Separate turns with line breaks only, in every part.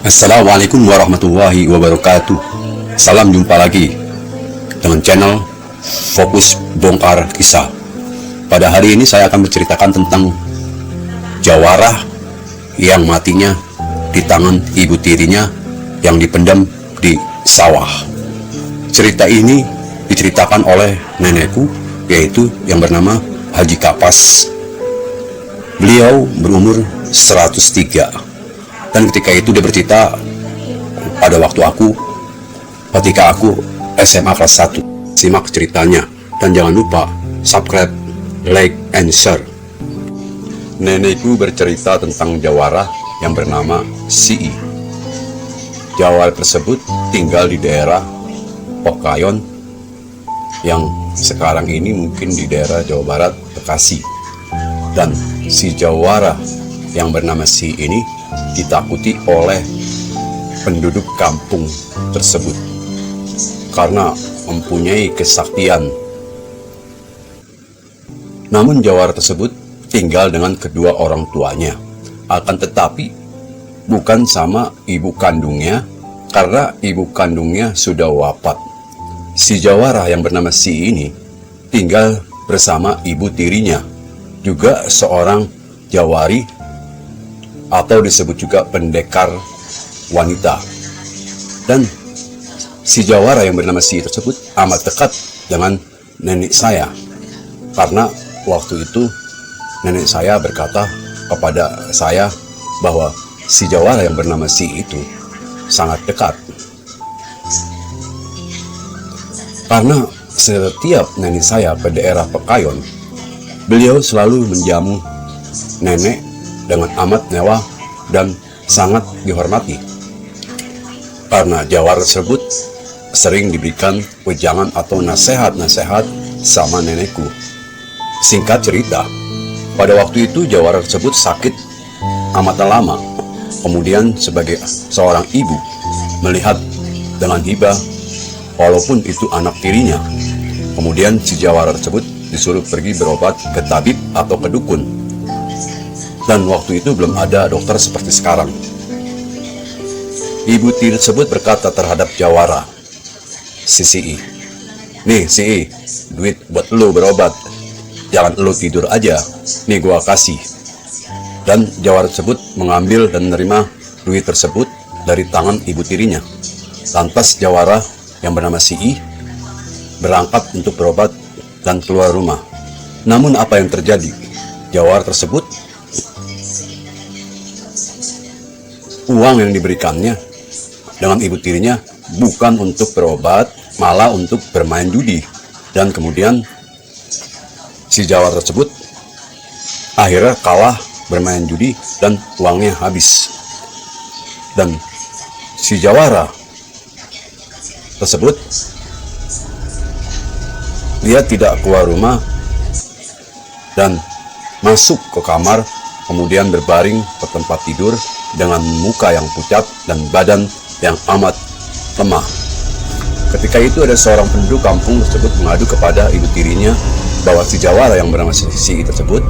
Assalamualaikum warahmatullahi wabarakatuh. Salam jumpa lagi dengan channel Fokus Bongkar Kisah. Pada hari ini saya akan menceritakan tentang jawara yang matinya di tangan ibu tirinya yang dipendam di sawah. Cerita ini diceritakan oleh nenekku, yaitu yang bernama Haji Kapas. Beliau berumur 103. Dan ketika itu dia bercerita pada waktu ketika aku SMA kelas 1. Simak ceritanya dan jangan lupa subscribe, like, and share. Nenekku bercerita tentang jawara yang bernama Si. Jawara tersebut tinggal di daerah Pekayon yang sekarang ini mungkin di daerah Jawa Barat, Bekasi. Dan si jawara yang bernama Si ini ditakuti oleh penduduk kampung tersebut karena mempunyai kesaktian. Namun jawara tersebut tinggal dengan kedua orang tuanya, akan tetapi bukan sama ibu kandungnya karena ibu kandungnya sudah wafat. Si jawara yang bernama Si ini tinggal bersama ibu tirinya, juga seorang jawari atau disebut juga pendekar wanita. Dan si jawara yang bernama Si tersebut amat dekat dengan nenek saya, karena waktu itu nenek saya berkata kepada saya bahwa si jawara yang bernama Si itu sangat dekat. Karena setiap nenek saya ke daerah Pekayon, beliau selalu menjamu nenek dengan amat mewah dan sangat dihormati. Karena jawara tersebut sering diberikan wejangan atau nasihat-nasihat sama nenekku. Singkat cerita, pada waktu itu jawara tersebut sakit amat lama. Kemudian sebagai seorang ibu melihat dengan hibah, walaupun itu anak tirinya. Kemudian si jawara tersebut disuruh pergi berobat ke tabib atau ke dukun. Dan waktu itu belum ada dokter seperti sekarang. Ibu tiri tersebut berkata terhadap jawara Si, "Nih Si, duit buat lo berobat. Jangan lo tidur aja. Nih gua kasih." Dan jawara tersebut mengambil dan menerima duit tersebut dari tangan ibu tirinya. Lantas jawara yang bernama Si berangkat untuk berobat dan keluar rumah. Namun apa yang terjadi? Jawara tersebut, uang yang diberikannya dengan ibu tirinya bukan untuk berobat, malah untuk bermain judi. Dan kemudian si jawara tersebut akhirnya kalah bermain judi dan uangnya habis. Dan si jawara tersebut dia tidak keluar rumah dan masuk ke kamar, kemudian berbaring ke tempat tidur dengan muka yang pucat dan badan yang amat lemah. Ketika itu ada seorang penduduk kampung tersebut mengadu kepada ibu tirinya bahwa si jawara yang bernama Si tersebut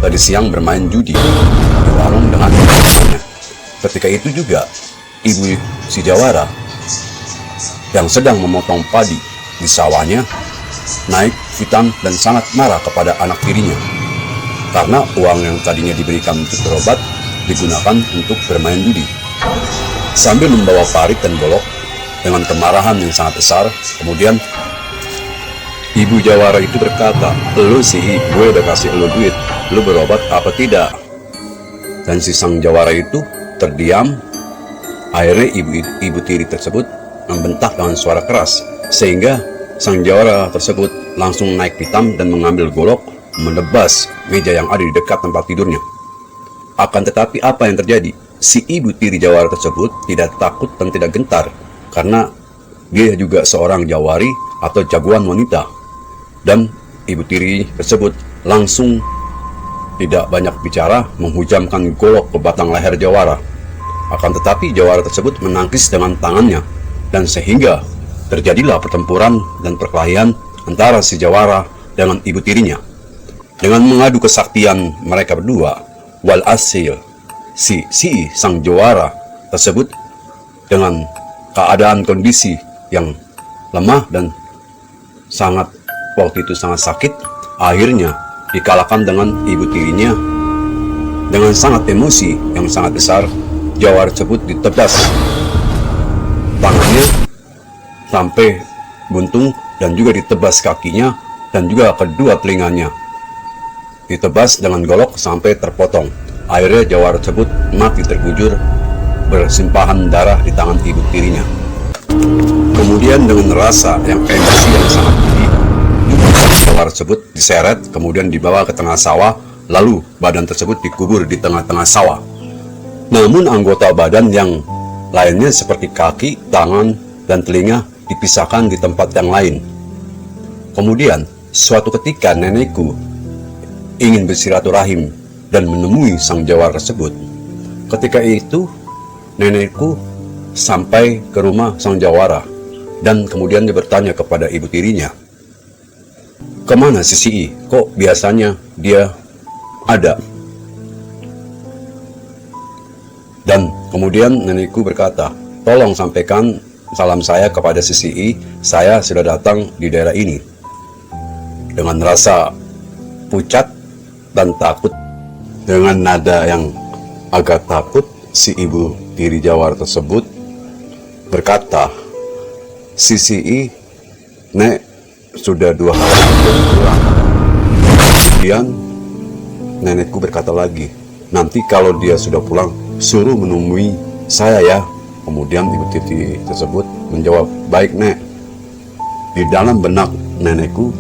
tadi siang bermain judi di warung dengan temannya. Ketika itu juga ibu si jawara yang sedang memotong padi di sawahnya naik hitam dan sangat marah kepada anak tirinya karena uang yang tadinya diberikan untuk berobat digunakan untuk bermain judi. Sambil membawa parit dan golok dengan kemarahan yang sangat besar, kemudian ibu jawara itu berkata, "Lu Si, gue udah kasih lu duit, lu berobat apa tidak?" Dan si sang jawara itu terdiam. Akhirnya ibu tiri tersebut membentak dengan suara keras, sehingga sang jawara tersebut langsung naik hitam dan mengambil golok menebas meja yang ada di dekat tempat tidurnya. Akan tetapi apa yang terjadi? Si ibu tiri jawara tersebut tidak takut dan tidak gentar karena dia juga seorang jawari atau jagoan wanita. Dan ibu tiri tersebut langsung tidak banyak bicara menghujamkan golok ke batang leher jawara. Akan tetapi jawara tersebut menangkis dengan tangannya dan sehingga terjadilah pertempuran dan perkelahian antara si jawara dengan ibu tirinya. Dengan mengadu kesaktian mereka berdua, walhasil si sang jawara tersebut dengan keadaan kondisi yang lemah dan waktu itu sangat sakit, akhirnya dikalahkan dengan ibu tirinya. Dengan sangat emosi yang sangat besar, jawara tersebut ditebas tangannya sampai buntung dan juga ditebas kakinya dan juga kedua telinganya. Ditebas dengan golok sampai terpotong. Akhirnya jawara tersebut mati terkujur bersimpahan darah di tangan ibu tirinya. Kemudian dengan rasa yang emosi yang sangat tinggi, jawara tersebut diseret kemudian dibawa ke tengah sawah, lalu badan tersebut dikubur di tengah-tengah sawah. Namun anggota badan yang lainnya seperti kaki, tangan, dan telinga dipisahkan di tempat yang lain. Kemudian suatu ketika nenekku ingin bersilaturahim dan menemui sang jawara tersebut. Ketika itu nenekku sampai ke rumah sang jawara dan kemudian dia bertanya kepada ibu tirinya, "Kemana si I? Kok biasanya dia ada?" Dan kemudian nenekku berkata, "Tolong sampaikan salam saya kepada si I, saya sudah datang di daerah ini." Dengan rasa pucat dan takut, dengan nada yang agak takut, si ibu tiri jawara tersebut berkata, "Si I, Nek, sudah 2 hari belum pulang." Kemudian nenekku berkata lagi, "Nanti kalau dia sudah pulang, suruh menemui saya ya." Kemudian ibu tiri tersebut menjawab, "Baik, Nek." Di dalam benak nenekku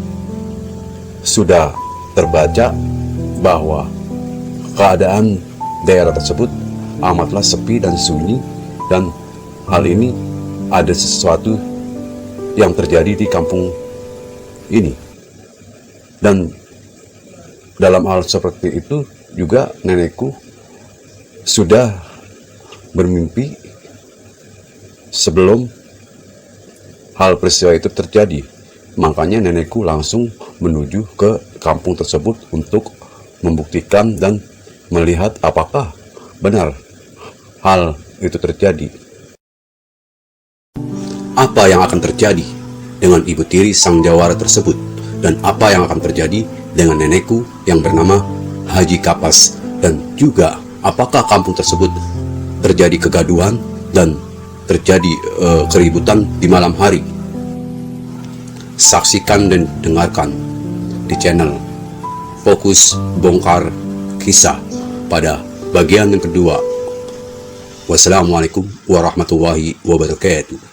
sudah terbaca bahwa keadaan daerah tersebut amatlah sepi dan sunyi, dan hal ini ada sesuatu yang terjadi di kampung ini. Dan dalam hal seperti itu juga nenekku sudah bermimpi sebelum hal peristiwa itu terjadi. Makanya nenekku langsung menuju ke kampung tersebut untuk membuktikan dan melihat apakah benar hal itu terjadi. Apa yang akan terjadi dengan ibu tiri sang jawara tersebut, dan apa yang akan terjadi dengan nenekku yang bernama Haji Kapas, dan juga apakah kampung tersebut terjadi kegaduhan dan terjadi keributan di malam hari. Saksikan dan dengarkan di channel Fokus Bongkar Kisah pada bagian yang kedua. Wassalamualaikum warahmatullahi wabarakatuh.